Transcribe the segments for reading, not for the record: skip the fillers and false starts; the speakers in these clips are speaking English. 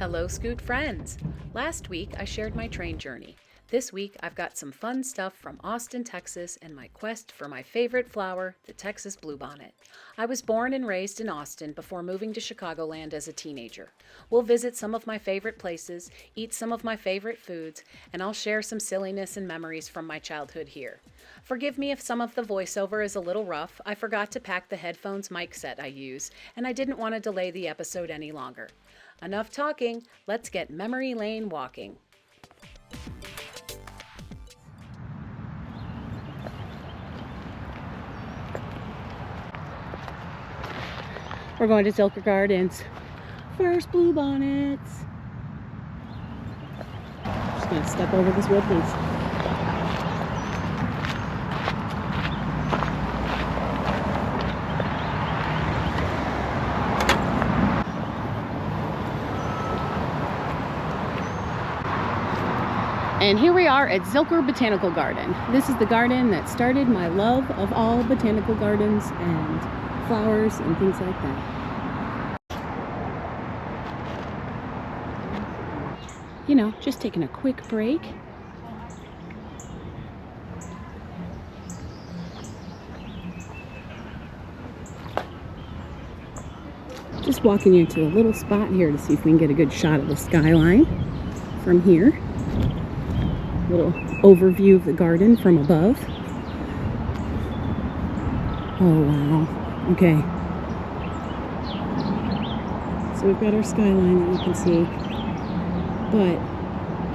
Hello, Scoot friends! Last week I shared my train journey. This week I've got some fun stuff from Austin, Texas, and my quest for my favorite flower, the Texas bluebonnet. I was born and raised in Austin before moving to Chicagoland as a teenager. We'll visit some of my favorite places, eat some of my favorite foods, and I'll share some silliness and memories from my childhood here. Forgive me if some of the voiceover is a little rough. I forgot to pack the headphones mic set I use, and I didn't want to delay the episode any longer. Enough talking, let's get memory lane walking. We're going to Zilker Gardens. First bluebonnets. Just gonna step over this wood piece. And here we are at Zilker Botanical Garden. This is the garden that started my love of all botanical gardens and flowers and things like that. You know, just taking a quick break. Just walking into a little spot here to see if we can get a good shot of the skyline from here. Little overview of the garden from above. Oh wow. Okay. So we've got our skyline that you can see. But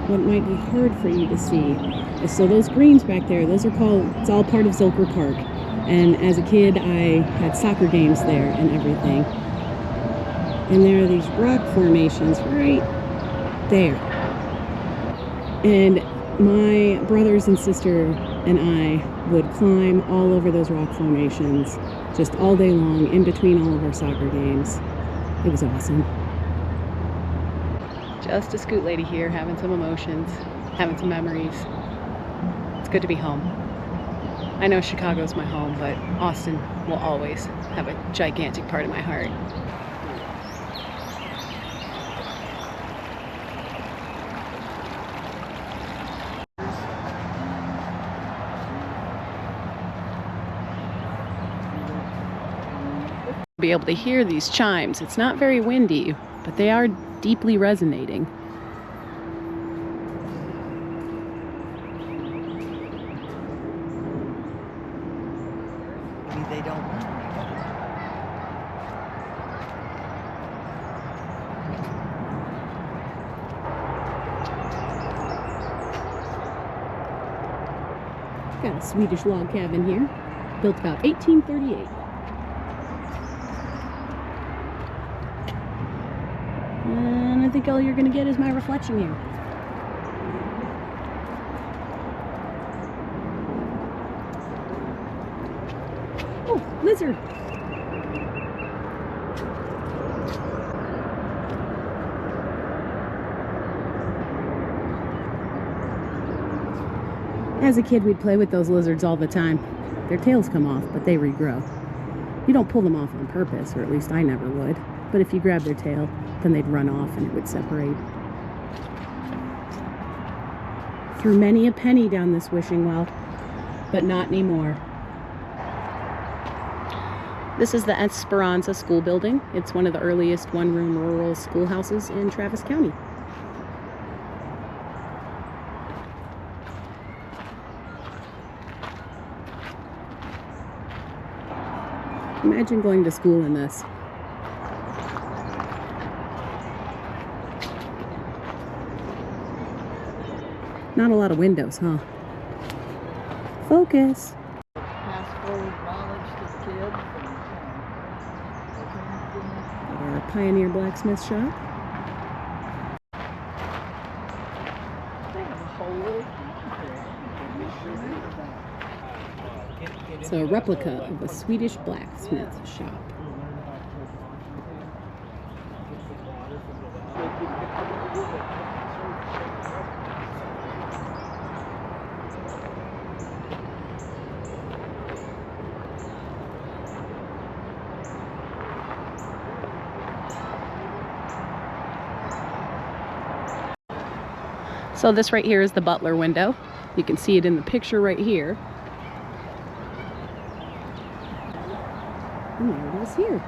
what might be hard for you to see is, so those greens back there, those are called, it's all part of Zilker Park. And as a kid I had soccer games there and everything. And there are these rock formations right there. And my brothers and sister and I would climb all over those rock formations just all day long in between all of our soccer games. It was awesome. Just a scoot lady here, having some emotions, having some memories. It's good to be home. I know Chicago's my home, but Austin will always have a gigantic part of my heart. Be able to hear these chimes. It's not very windy, but they are deeply resonating. Maybe they don't want Got a Swedish log cabin here, built about 1838. And I think all you're going to get is my reflection here. Oh, lizard! As a kid, we'd play with those lizards all the time. Their tails come off, but they regrow. You don't pull them off on purpose, or at least I never would. But if you grab their tail, then they'd run off and it would separate. Threw many a penny down this wishing well, but not anymore. This is the Esperanza School Building. It's one of the earliest one-room rural schoolhouses in Travis County. Imagine going to school in this. Not a lot of windows, huh? Focus. pass forward knowledge to the kids. Our Pioneer Blacksmith Shop. They have a whole little It's a replica of a Swedish blacksmith shop. So this right here is the butler window. You can see it in the picture right here. And there it is here.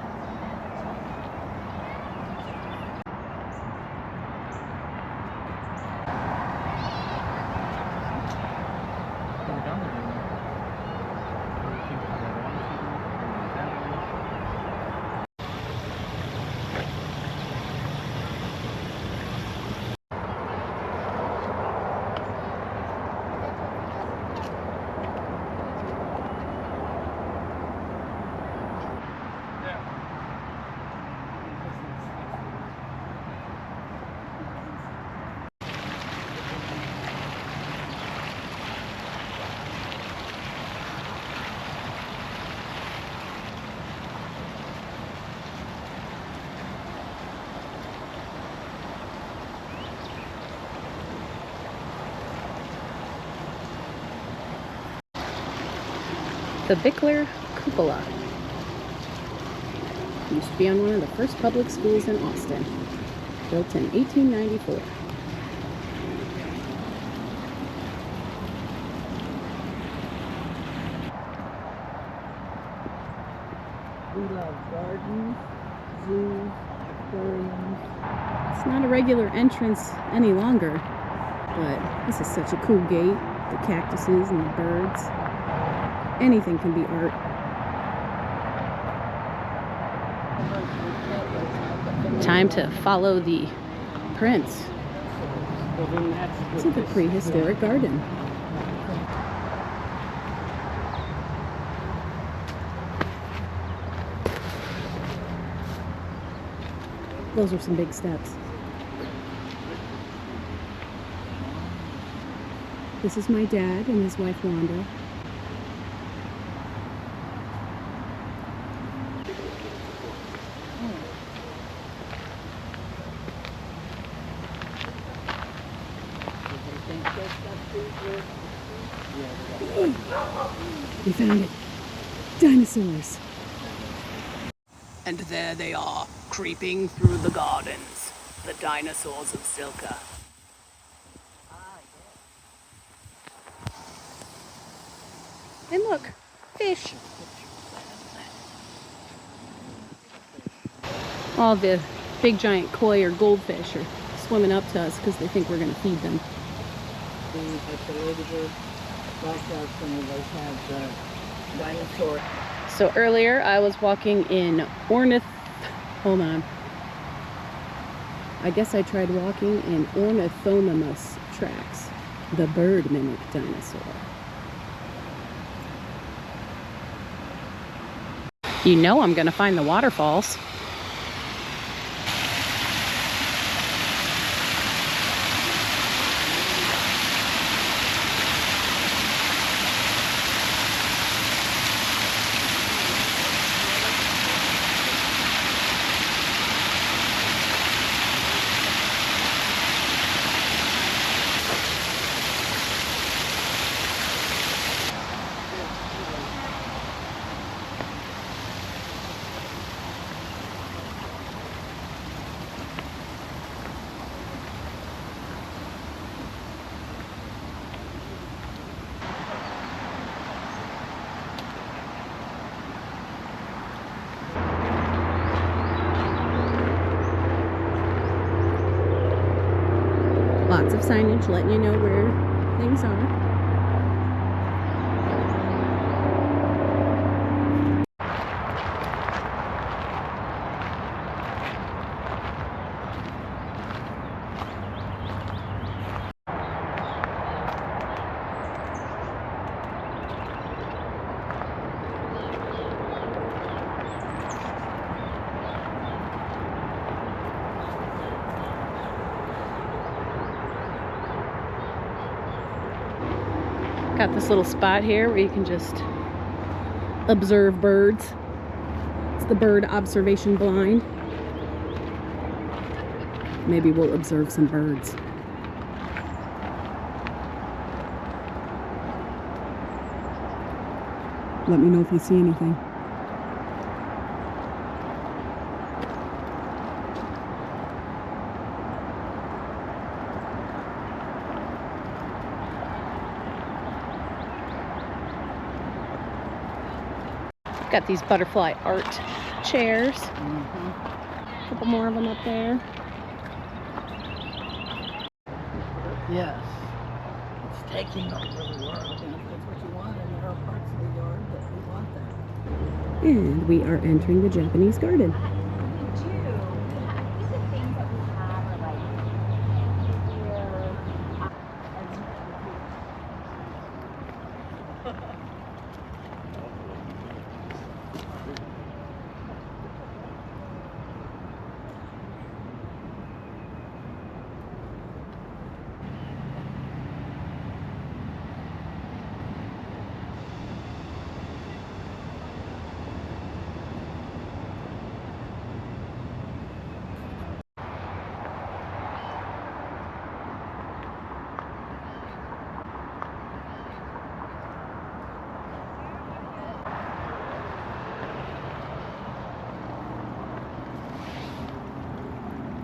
The Bickler Cupola. Used to be on one of the first public schools in Austin. Built in 1894. We love gardens, zoos, aquariums. It's not a regular entrance any longer, but this is such a cool gate. The cactuses and the birds. Anything can be art. Time to follow the prints. It's like a prehistoric garden. Those are some big steps. This is my dad and his wife Wanda. We found it. Dinosaurs. And there they are, creeping through the gardens, the dinosaurs of Zilker. And look, fish. All the big giant koi or goldfish are swimming up to us because they think we're going to feed them. Dinosaur. So earlier I was walking in hold on. I guess I tried walking in Ornithomimus tracks, the bird mimic dinosaur. You know I'm gonna find the waterfalls. Lots of signage letting you know where things are. Got this little spot here where you can just observe birds. It's the bird observation blind. Maybe we'll observe some birds. Let me know if you see anything. Got these butterfly art chairs. A couple more of them up there. Yes. It's taking over the world. And if that's what you want, and there are parts of the yard that we want that. And we are entering the Japanese garden.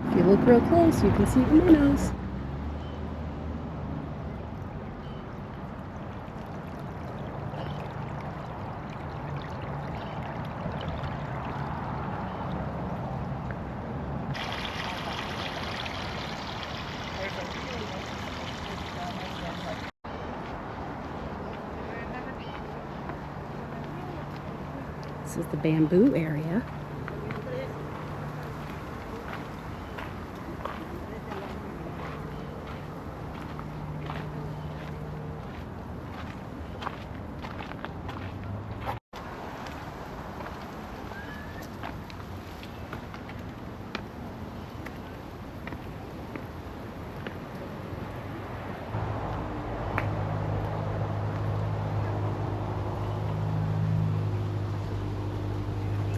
If you look real close, you can see the minnows. This is the bamboo area.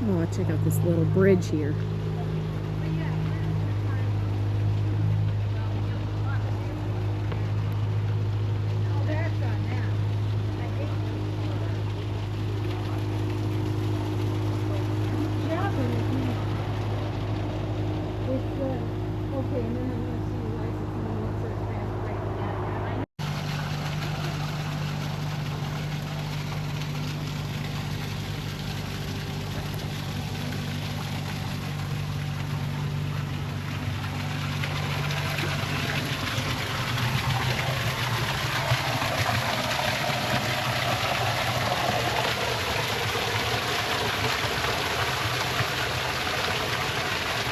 Oh, check out this little bridge here.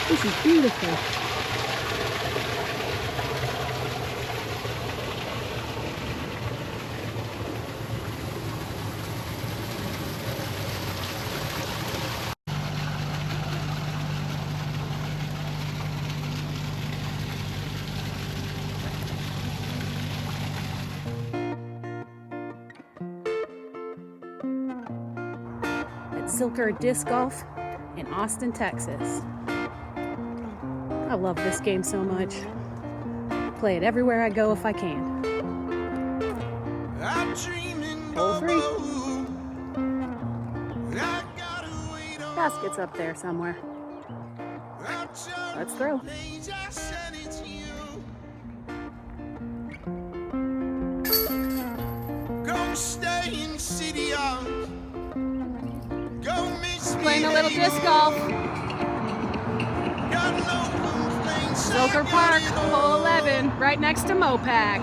This is beautiful. It's Zilker Disc Golf in Austin, Texas. I love this game so much. Play it everywhere I go if I can. Hole 3. Basket's up there somewhere. Let's throw. Playing a little disc golf. Zilker Park, hole 11, right next to Mopac.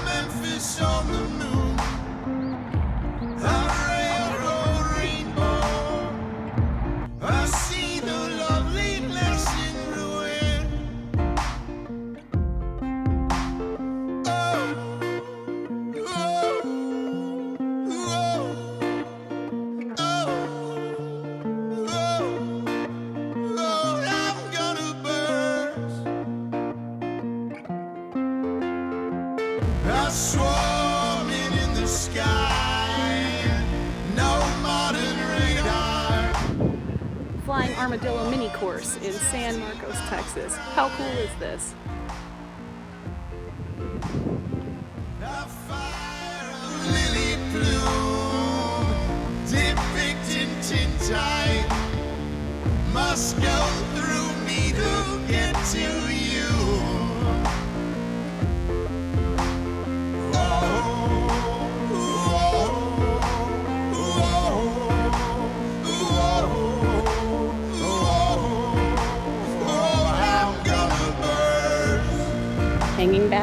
Memphis on the moon, a railroad rainbow. I see the loveliness in ruin. Oh, oh, oh, oh, oh, oh, I'm gonna burst. I swarming in the sky, no modern radar. Flying Armadillo mini course in San Marcos, Texas. How cool is this? A fire of lily blue.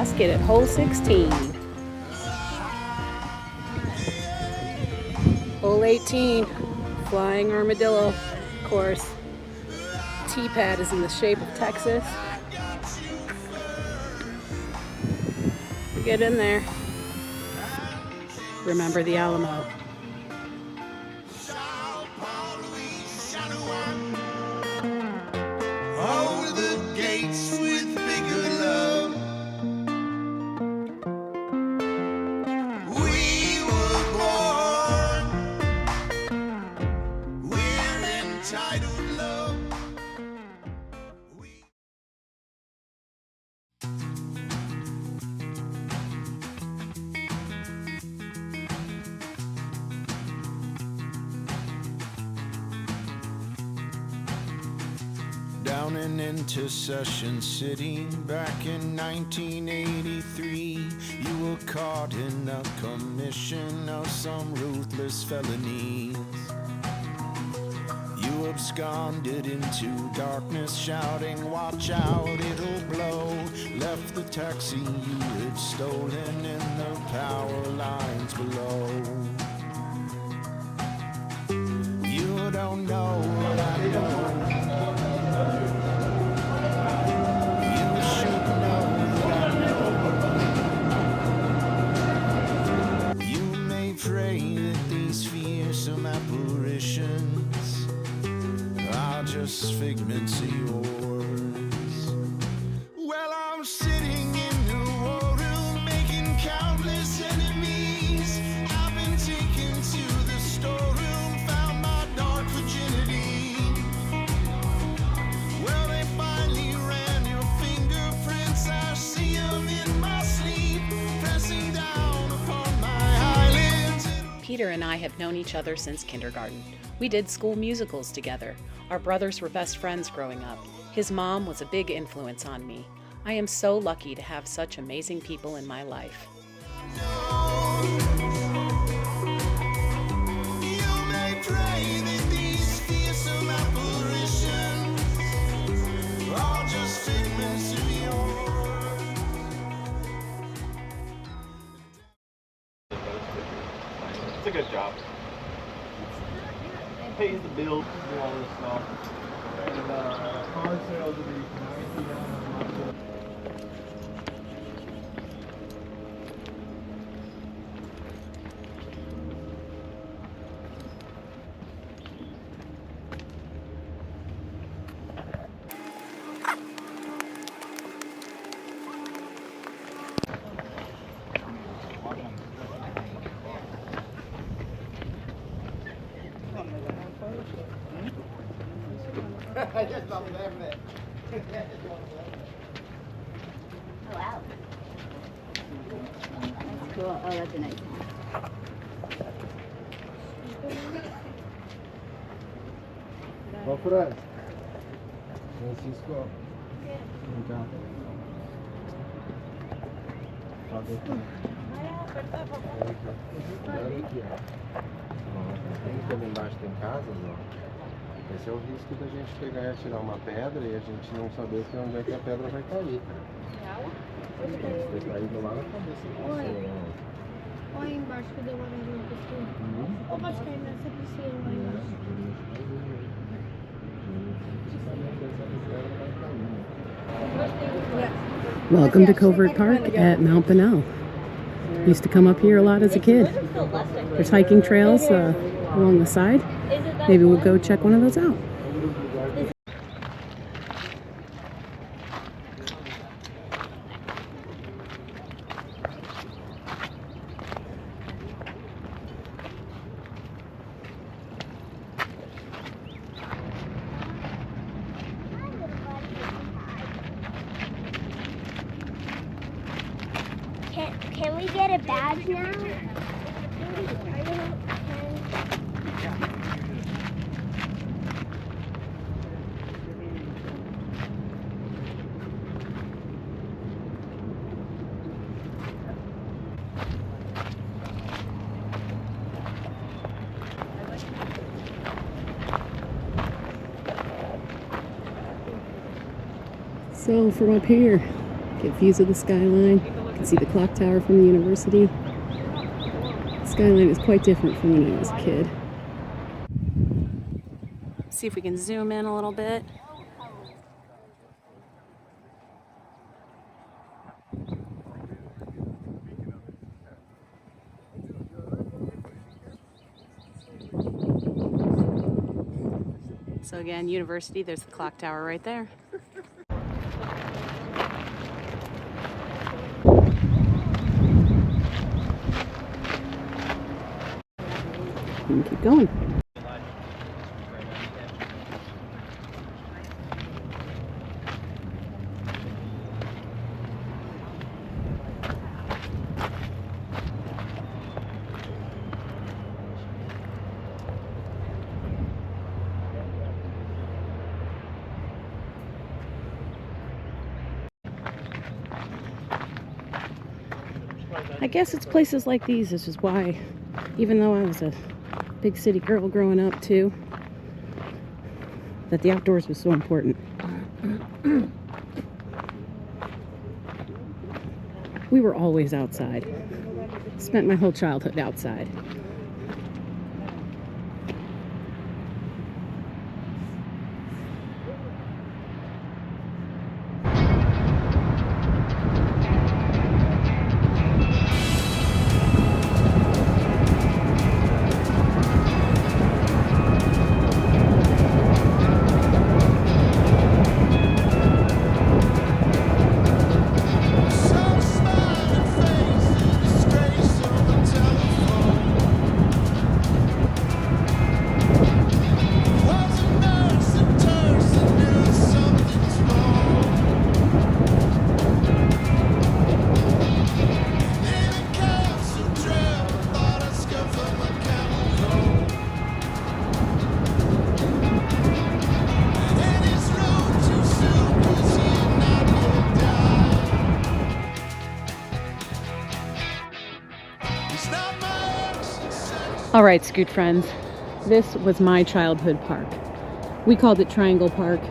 basket at hole 16. Hole 18, flying armadillo course. T-pad is in the shape of Texas. Get in there. Remember the Alamo. Hold the gates with bigger love. We were born. We're entitled love. Down in Intercession City back in 1983, you were caught in a commission of some ruthless felonies. You absconded into darkness shouting, "Watch out, it'll blow." Left the taxi you had stolen in the power lines below. You don't know what I know. Pray that these fearsome apparitions are just figments of yours. Well, I'm sitting in the war room making countless enemies. I've been taken to the storeroom, found my dark virginity. Well, they finally ran your fingerprints. I see them in my sleep, pressing down upon my eyelids. Peter and I have known each other since kindergarten. We did school musicals together. Our brothers were best friends growing up. His mom was a big influence on me. I am so lucky to have such amazing people in my life. You may pray that these fearsome apparitions are just figments of yours. It's a good job. Pays the bills, do all this stuff. And car sales will be $90. I just love that. Oh, wow. That's cool. Oh, that's a nice one. Qual Fred? Francisco. Então. Aqui, ó. Tem ali embaixo tem casas, ó. Esse é o risco da gente pegar e atirar uma pedra e a gente não saber onde é que a pedra vai cair. Vai cair lá na cabeça da pessoa. Olha aí embaixo que deu uma laranjinha pra você. Ou pode cair nessa piscina lá embaixo. Welcome to Covert Park at Mount Bonnell. Used to come up here a lot as a kid. There's hiking trails along the side. Maybe we'll go check one of those out. Can we get a badge now? So from up here, Get views of the skyline. You can see the clock tower from the university. The skyline is quite different from when I was a kid. See if we can zoom in a little bit. So again, university, there's the clock tower right there. And keep going. I guess it's places like these. This is why, even though I was a big city girl growing up too, that the outdoors was so important. We were always outside. Spent my whole childhood outside. All right, Scoot friends, this was my childhood park. We called it Triangle Park.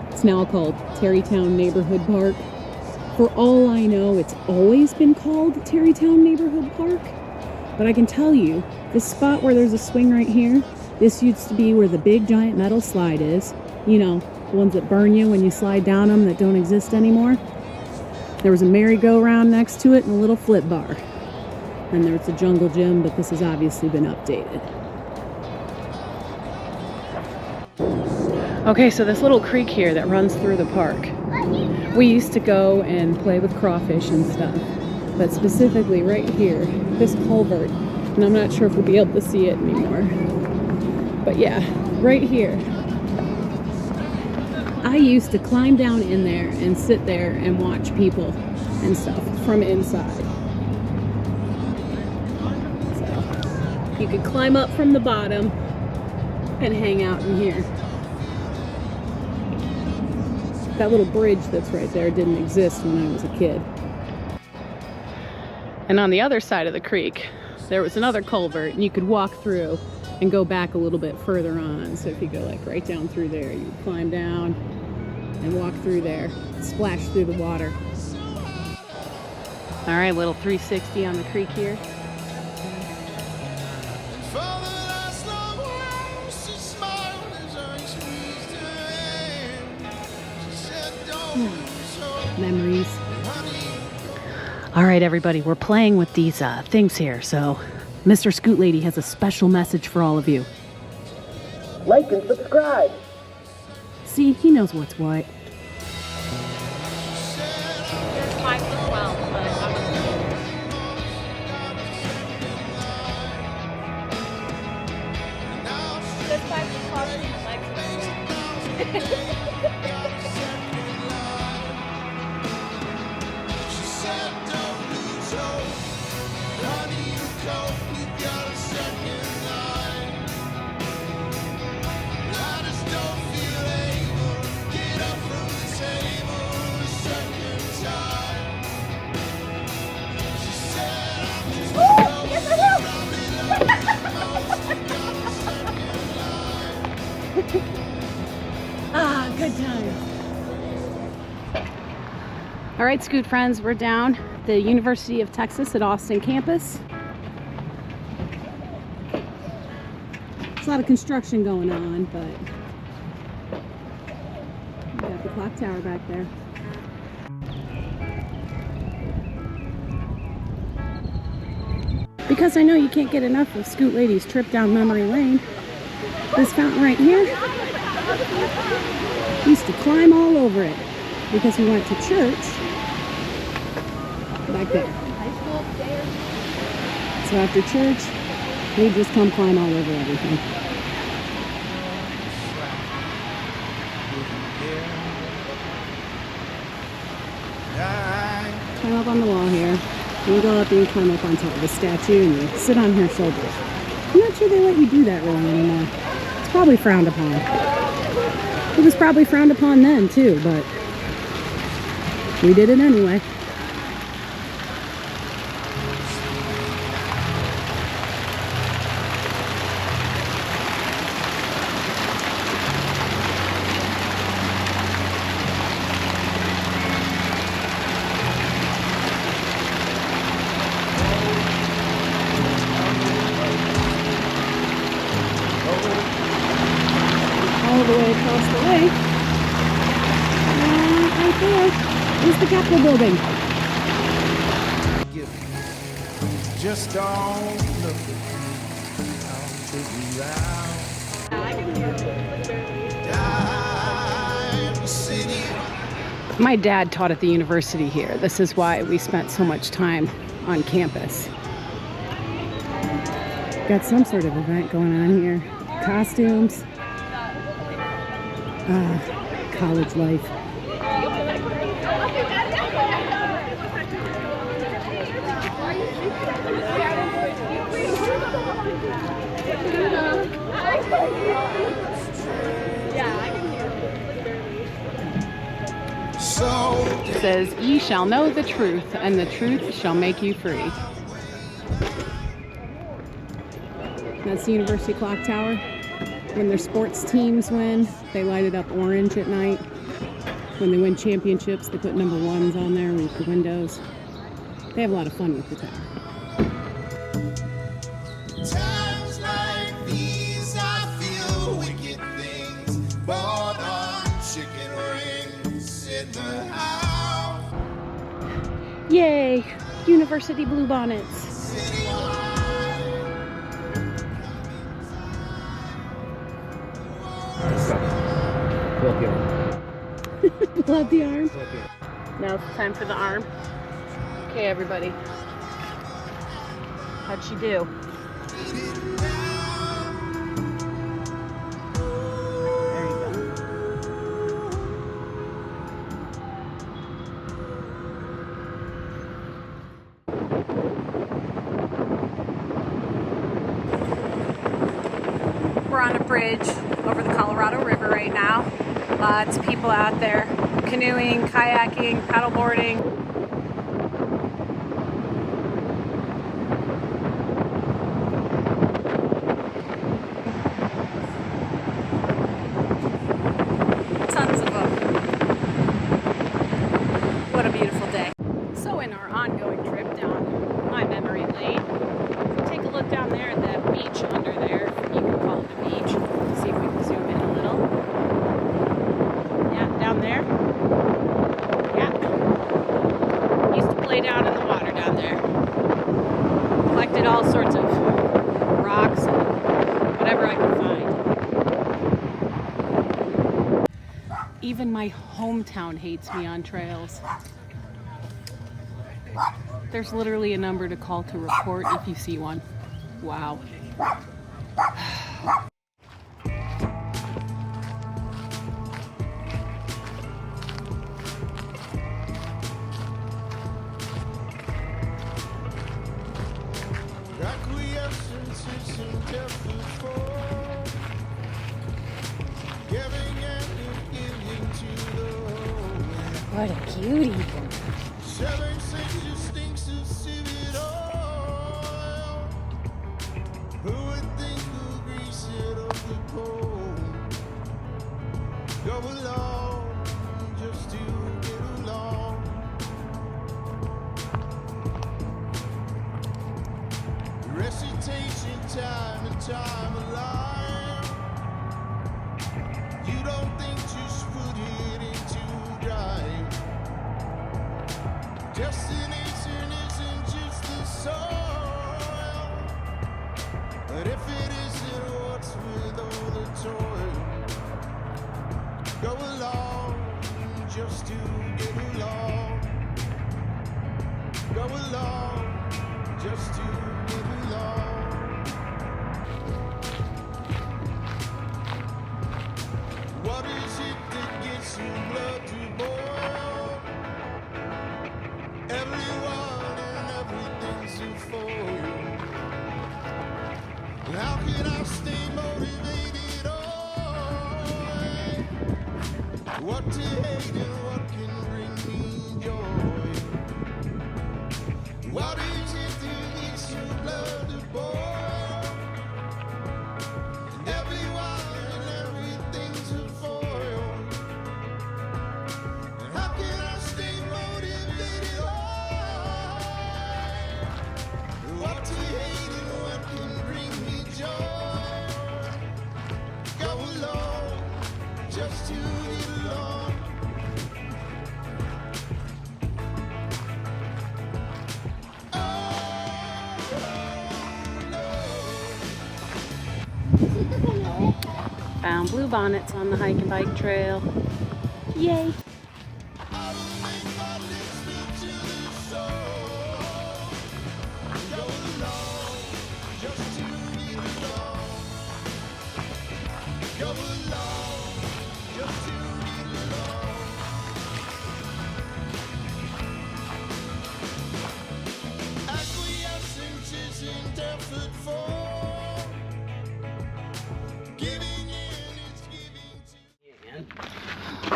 It's now called Tarrytown Neighborhood Park. For all I know, it's always been called Tarrytown Neighborhood Park. But I can tell you, this spot where there's a swing right here, this used to be where the big giant metal slide is. You know, the ones that burn you when you slide down them that don't exist anymore. There was a merry-go-round next to it and a little flip bar. And there's a jungle gym, but this has obviously been updated. Okay, so this little creek here that runs through the park. We used to go and play with crawfish and stuff. But specifically right here, this culvert, and I'm not sure if we'll be able to see it anymore. But yeah, right here. I used to climb down in there and sit there and watch people and stuff from inside. You could climb up from the bottom and hang out in here. That little bridge that's right there didn't exist when I was a kid. And on the other side of the creek, there was another culvert, and you could walk through and go back a little bit further on. So if you go like right down through there, you would climb down and walk through there, splash through the water. All right, little 360 on the creek here. Memories. All right, everybody, we're playing with these things here. So Mr. Scoot Lady has a special message for all of you. Like and subscribe. See, he knows what's what. There's 5 to 12, but there's 5 to 12 and my legs are Ah, good times. All right, Scoot friends, we're down at the University of Texas at Austin campus. There's a lot of construction going on, but we got the clock tower back there. Because I know you can't get enough of Scoot Lady's trip down memory lane, this fountain right here, we used to climb all over it because we went to church back there. So after church, we just come climb all over everything. Climb up on the wall here. You go up and you climb up on top of the statue and you sit on her shoulders. I'm not sure they let you do that really anymore. It's probably frowned upon. It was probably frowned upon then too, but we did it anyway. All the way across the lake. And right there is the Capitol building. Just don't look at me. I'll take you out. My dad taught at the university here. This is why we spent so much time on campus. Got some sort of event going on here. Costumes. College life. It says, "Ye shall know the truth, and the truth shall make you free." That's the University Clock Tower. When their sports teams win, they light it up orange at night. When they win championships, they put number 1s on there with the windows. They have a lot of fun with the tower. Times like these, I feel wicked things. Bought on chicken wings in the house. Yay! University bluebonnets. Pull out the arm. Now it's time for the arm. Okay, everybody. How'd she do? There you go. We're on a bridge over the Colorado River right now. Lots of people out there canoeing, kayaking, paddleboarding. Tons of them. What a beautiful day. So in our ongoing trip down my memory lane, take a look down there at that beach under there. You can call it a beach. See if we can zoom in a little. Yeah, down there. Yeah. Used to play down in the water down there. Collected all sorts of rocks and whatever I could find. Even my hometown hates me on trails. There's literally a number to call to report if you see one. Wow. What a cutie. Go along just to get along. Go along just to get along. What is it that gets your blood to boil? Everyone and everything's for you. How can I stay motivated? What to hate and what can bring me joy? What is it that gets your blood to boil? Everyone and everything's a foil. And how can I stay motivated? What to hate and what can bring me joy? Go along just to get along. Found bluebonnets on the hike and bike trail. Yay!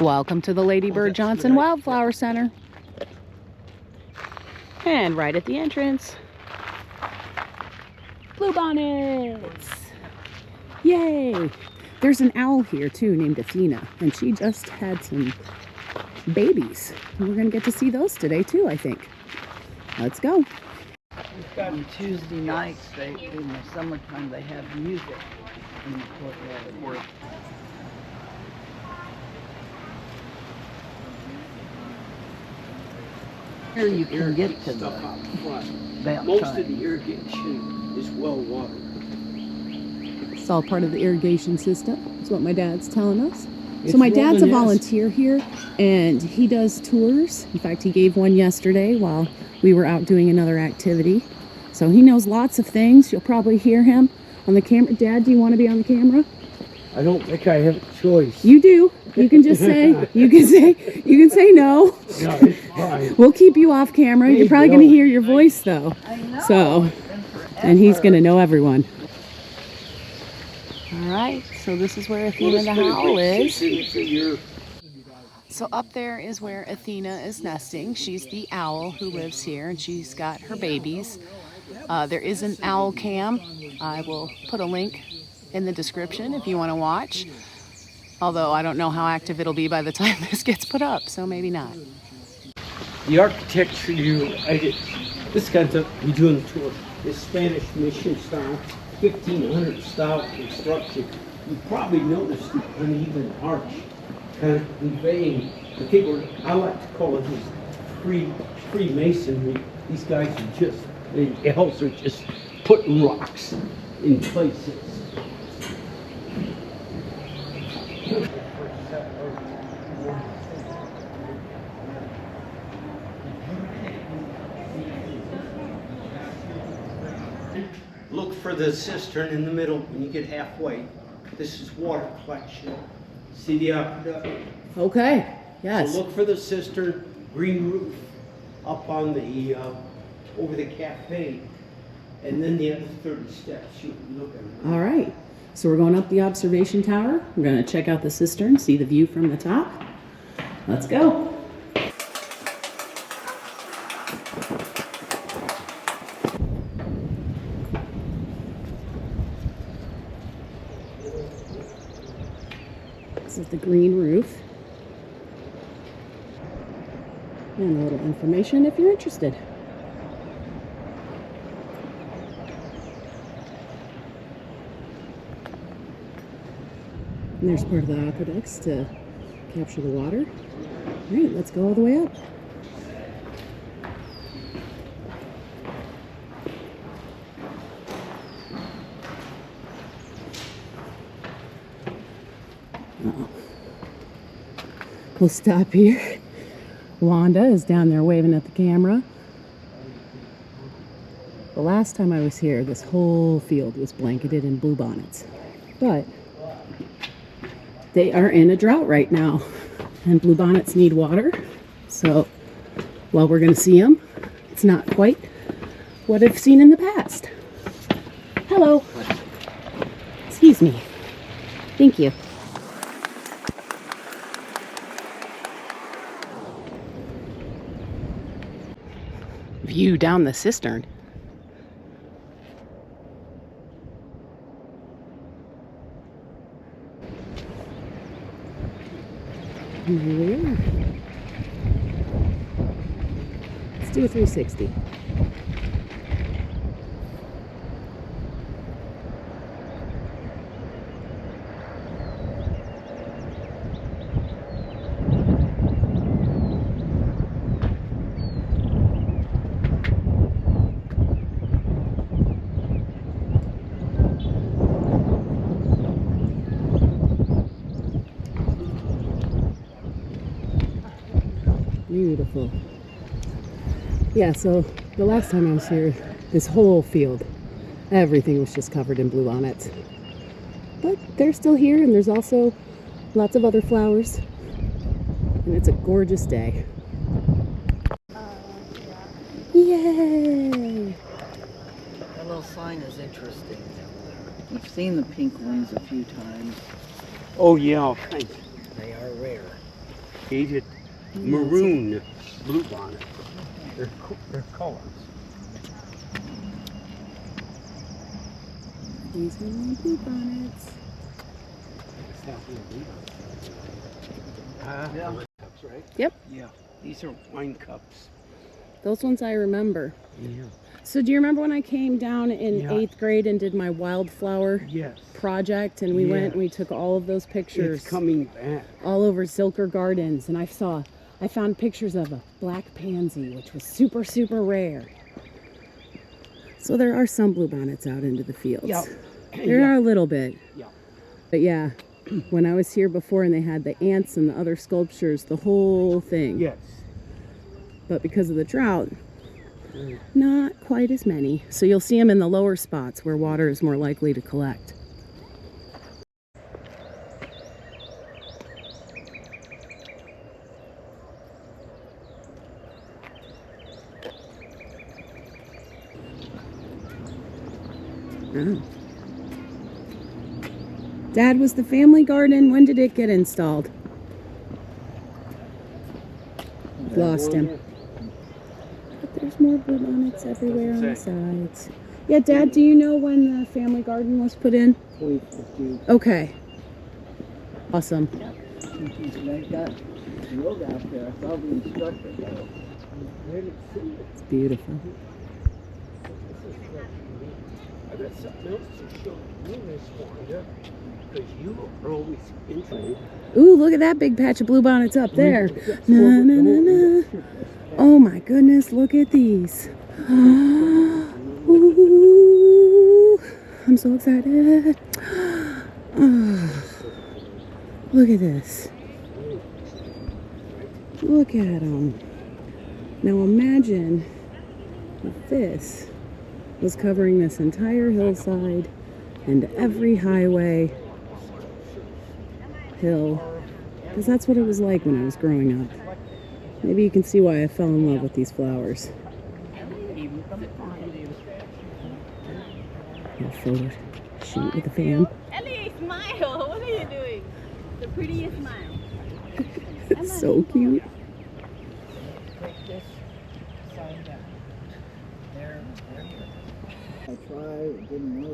Welcome to the Lady Bird Johnson Wildflower Center. And right at the entrance, bluebonnets! Yay! There's an owl here too named Athena, and she just had some babies. And we're gonna get to see those today too, I think. Let's go. On Tuesday nights, in the summertime, they have music in the courtyard. Here you can get to the that Most time. of the irrigation is well watered. It's all part of the irrigation system. That's what my dad's telling us. So my dad's a volunteer here, and he does tours. In fact, he gave one yesterday while we were out doing another activity. So he knows lots of things. You'll probably hear him on the camera. Dad, do you want to be on the camera? I don't think I have a choice. You do. You can just say, you can say no. No, it's fine. We'll keep you off camera. You're probably going to hear your voice though. I know. So, and he's going to know everyone. All right, so this is where Athena the Howl is. So up there is where Athena is nesting. She's the owl who lives here, and she's got her babies. There is an owl cam. I will put a link in the description if you want to watch. Although I don't know how active it'll be by the time this gets put up, so maybe not. The architecture this kind of stuff we do on the tour is Spanish mission style, 1500 style construction. You probably noticed the uneven arch, kind of conveying. I like to call it this pre-masonry. These guys are just, the elves are just putting rocks in places. Look for the cistern in the middle when you get halfway. This is water collection. See the aqueduct? Okay, yes. So look for the cistern, green roof up on the over the cafe, and then the other 30 steps. You look at it. All right, so we're going up the observation tower. We're going to check out the cistern, see the view from the top. Let's go. This is the green roof. And a little information if you're interested. And there's part of the aqueducts to capture the water. All right, let's go all the way up. We'll stop here. Wanda is down there waving at the camera. The last time I was here, this whole field was blanketed in bluebonnets. But they are in a drought right now, and bluebonnets need water. So while we're going to see them, it's not quite what I've seen in the past. Hello. Excuse me. Thank you. View down the cistern. And here we are. Let's do a 360. Beautiful. Yeah, so the last time I was here, this whole field, everything was just covered in bluebonnets. But they're still here, and there's also lots of other flowers. And it's a gorgeous day. Yay! That little sign is interesting. We've seen the pink ones a few times. Oh yeah, all kinds. They are rare. Aged maroon bluebonnet. They're colors. These are my bluebonnets. Cups, right? Yep. Yeah. These are wine cups. Those ones I remember. Yeah. So do you remember when I came down in Yeah. 8th grade and did my wildflower Yes. project, and we went and we took all of those pictures It's coming back. all over Zilker Gardens, and I found pictures of a black pansy, which was super, super rare. So there are some bluebonnets out into the fields. Yeah. There are a little bit. Yeah. But yeah, when I was here before and they had the ants and the other sculptures, the whole thing. Yes. But because of the drought, not quite as many. So you'll see them in the lower spots where water is more likely to collect. Oh. Dad, was the family garden, when did it get installed? Lost him. But there's more bluebonnets everywhere on the sides. Yeah, Dad, do you know when the family garden was put in? 2015. Okay. Awesome. They got yoga out there. I saw the instructor go. It's beautiful. I got something else to show you, Miss Wanda, because you are always interested. Ooh, look at that big patch of bluebonnets up there. Na, na, na, na. Oh my goodness, look at these. Ooh, I'm so excited. Oh, look at this. Look at them. Now imagine if this was covering this entire hillside and every highway, hill, because that's what it was like when I was growing up. Maybe you can see why I fell in love with these flowers. A photo shoot with a fan. Ellie, smile! What are you doing? The prettiest smile. It's so cute.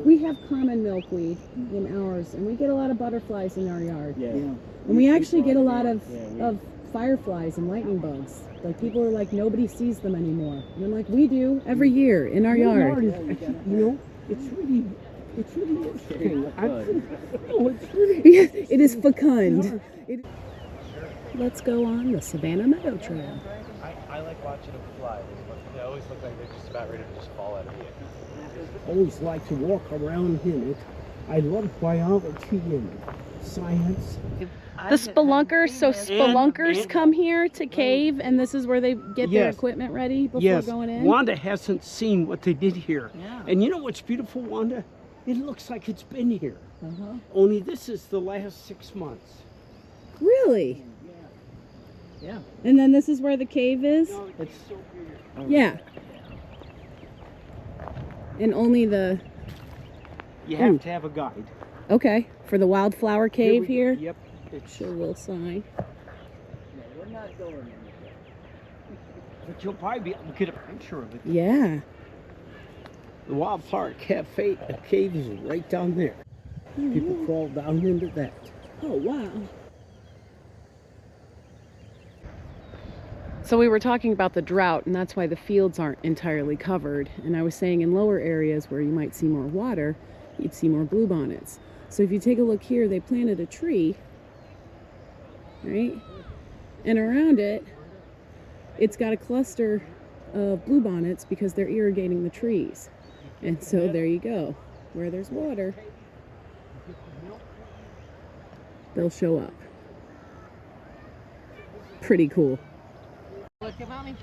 We have common milkweed in ours, and we get a lot of butterflies in our yard. Yeah. And we actually get a lot of fireflies and lightning bugs. Like, people are like, nobody sees them anymore. And I'm like, we do every year in our yard. You know, it's really interesting. Yes, it is fecund. Let's go on the Savannah Meadow Trail. I like watching them fly. They always look like they're just about ready to just fall out of the air. Always like to walk around in it. I love biology and science. The spelunkers, so spelunkers come here to cave, and this is where they get their equipment ready before going in? Wanda hasn't seen what they did here. Yeah. And you know what's beautiful, Wanda? It looks like it's been here. Only this is the last 6 months. Really? Yeah. And then this is where the cave is? It's so weird. Yeah. And only the... You have to have a guide. Okay, for the wildflower cave here? Yep. Sure will sign. No, we're not going anywhere. But you'll probably be able to get a picture of it. Yeah. The Wildflower Cafe cave is right down there. People crawl down into that. Oh, wow. So we were talking about the drought, and that's why the fields aren't entirely covered. And I was saying in lower areas where you might see more water, you'd see more bluebonnets. So if you take a look here, they planted a tree, right? And around it, it's got a cluster of bluebonnets because they're irrigating the trees. And so there you go. Where there's water, they'll show up. Pretty cool. Look at mommy.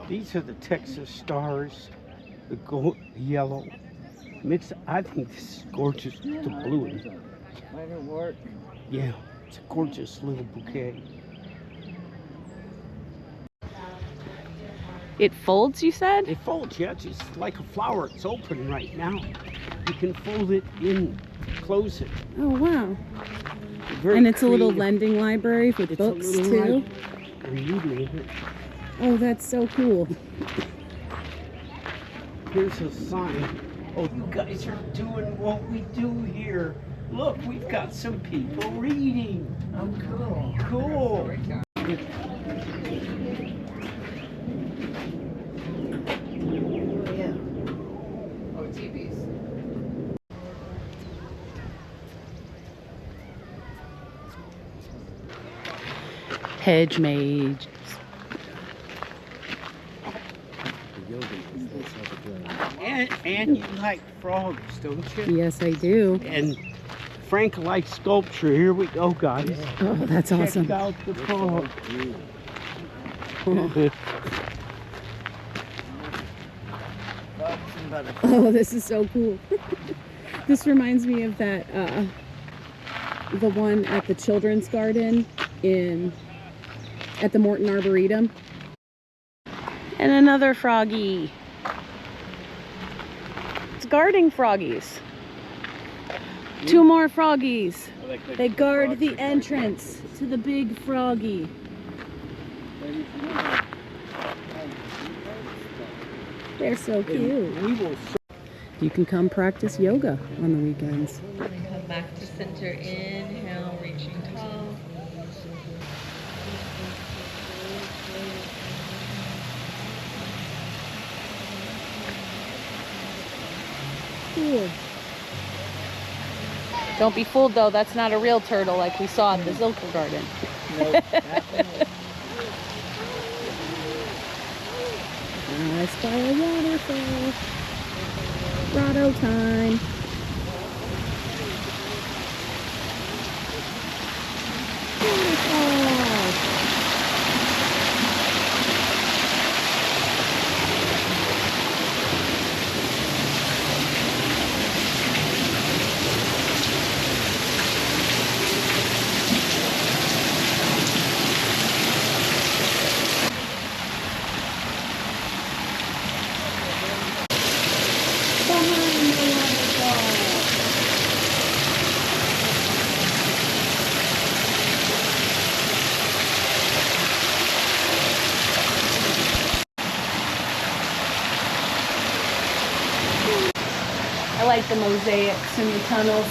These are the Texas stars, the gold, yellow. Mixed, I think this is gorgeous, the blue one. Might it work? Yeah, it's a gorgeous little bouquet. It folds, you said? It folds, yeah, just like a flower. It's open right now. You can fold it in, close it. Oh, wow. Very And it's a little creative. lending library with It's books, a little too? reading. Oh, that's so cool. Here's a sign. Oh, you guys are doing what we do here. Look, we've got some people reading. Oh, cool. Cool. Yeah. Oh, TVs. Hedge mage. And you like frogs, don't you? Yes, I do. And Frank likes sculpture. Here we go, guys. Oh, that's awesome. Check out the frog. Oh, this is so cool. This reminds me of that, the one at the Children's Garden at the Morton Arboretum. And another froggy. It's guarding froggies. Two more froggies. They guard the entrance to the big froggy. They're so cute. You can come practice yoga on the weekends. And come back to center. Inhale, reaching tall. Cool. Don't be fooled though, that's not a real turtle like we saw at the Zilker garden. I spy a waterfall. Grotto time. Waterfall. I like the mosaics in the tunnels.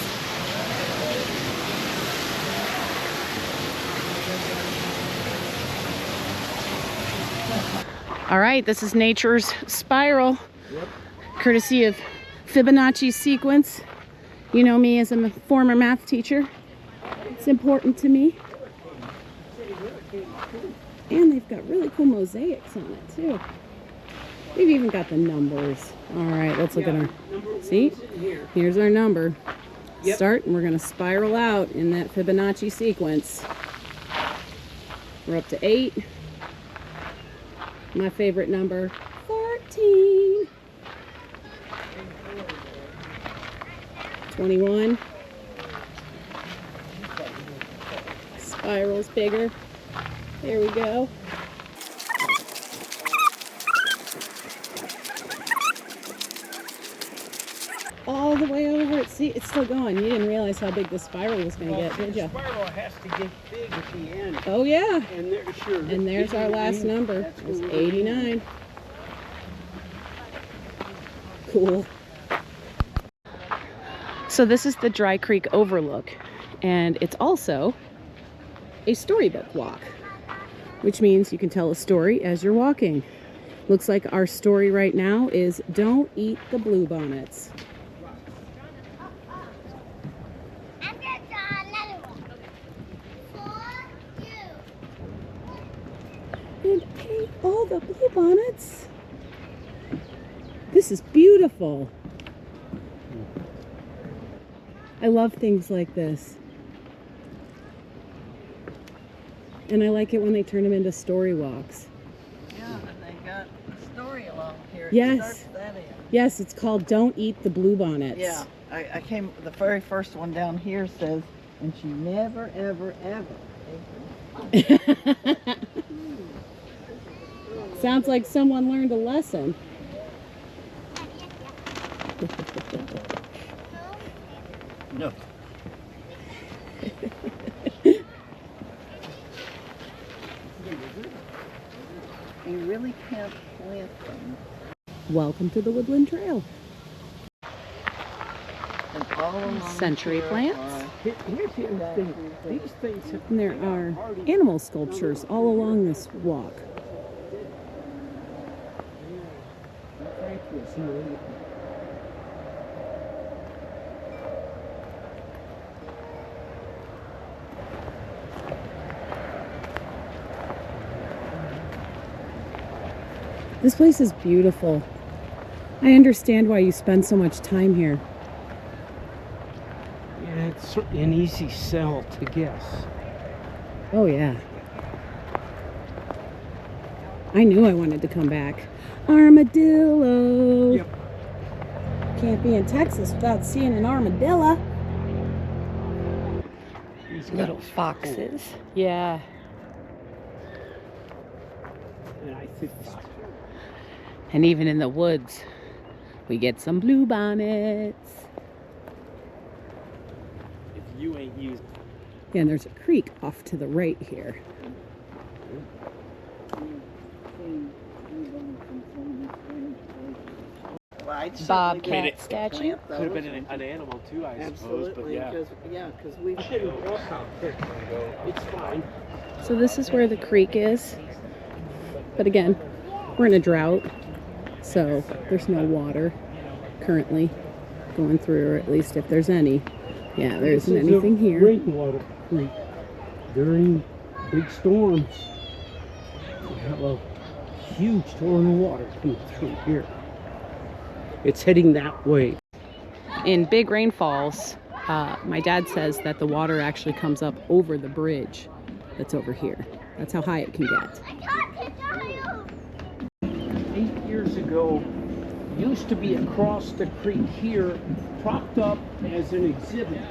All right, this is Nature's Spiral, courtesy of Fibonacci's sequence. You know me as a former math teacher. It's important to me. And they've got really cool mosaics on it too. They've even got the numbers. All right, let's look at our, see? Here's our number. Yep. Start, and we're gonna spiral out in that Fibonacci sequence. We're up to 8. My favorite number, 14. 21. Spirals bigger. There we go. All the way over. See, it's still going. You didn't realize how big the spiral was going to get, did you? The spiral has to get big at the end. Oh, yeah. And there, sure. And there's our last number. It's 89. Cool. So this is the Dry Creek Overlook, and it's also a storybook walk, which means you can tell a story as you're walking. Looks like our story right now is Don't Eat the Bluebonnets. And ate all the bluebonnets. This is beautiful. I love things like this. And I like it when they turn them into story walks. Yeah, and they got a story along here. Yes. Yes, it's called Don't Eat the Bluebonnets. Yeah, I came, the very first one down here says, and she never, ever, ever ate them. Sounds like someone learned a lesson. No. You really can't plant them. Welcome to the Woodland Trail. And all along Century here plants. Here's the thing. These things have And there are animal sculptures all along this walk. This place is beautiful. I understand why you spend so much time here. Yeah, it's an easy sell to guess. Oh yeah. I knew I wanted to come back. Armadillo. Yep. Can't be in Texas without seeing an armadillo. These Little guys are foxes. Yeah. cool. And I think And even in the woods, we get some bluebonnets. if you ain't used Yeah, and there's a creek off to the right here. Well, I'd certainly Bobcat get to statue. plant Could have those. been an animal too, I suppose. But Absolutely, yeah. because we didn't walk out there. It's fine. So this is where the creek is. But again, we're in a drought, so there's no water currently going through, or at least if there's any. Yeah, there isn't anything here. Rainwater creek. During big storms, we have a huge torrent of water coming through here. It's heading that way. In big rainfalls, my dad says that the water actually comes up over the bridge that's over here. That's how high it can get. 8 years ago, used to be across the creek here, propped up as an exhibit.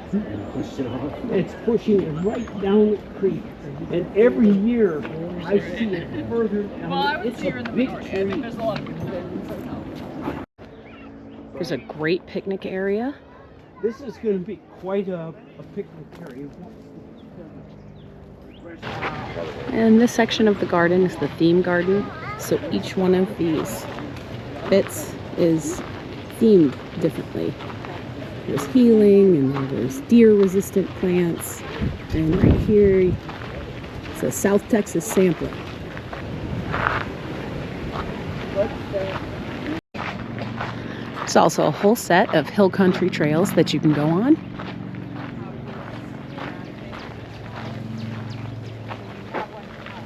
It's pushing it right down the creek. And every year, I see it further down. Well, I would It's say you're in the big minority. I think tree. there's a lot of people that live in SoCal. There's a great picnic area. This is going to be quite a picnic area. And this section of the garden is the theme garden. So each one of these bits is themed differently. There's healing, and then there's deer-resistant plants. And right here, it's a South Texas sampling. There's also a whole set of hill country trails that you can go on.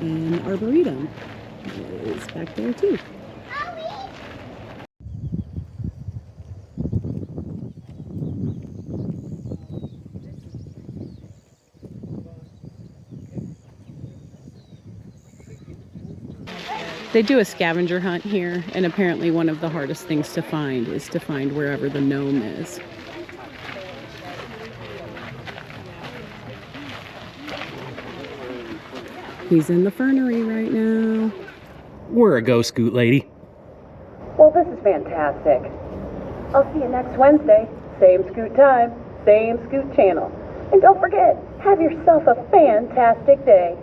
And Arboretum is back there too. They do a scavenger hunt here, and apparently one of the hardest things to find is to find wherever the gnome is. He's in the fernery right now. Where a go, Scoot Lady? Well, this is fantastic. I'll see you next Wednesday. Same Scoot time, same Scoot channel. And don't forget, have yourself a fantastic day.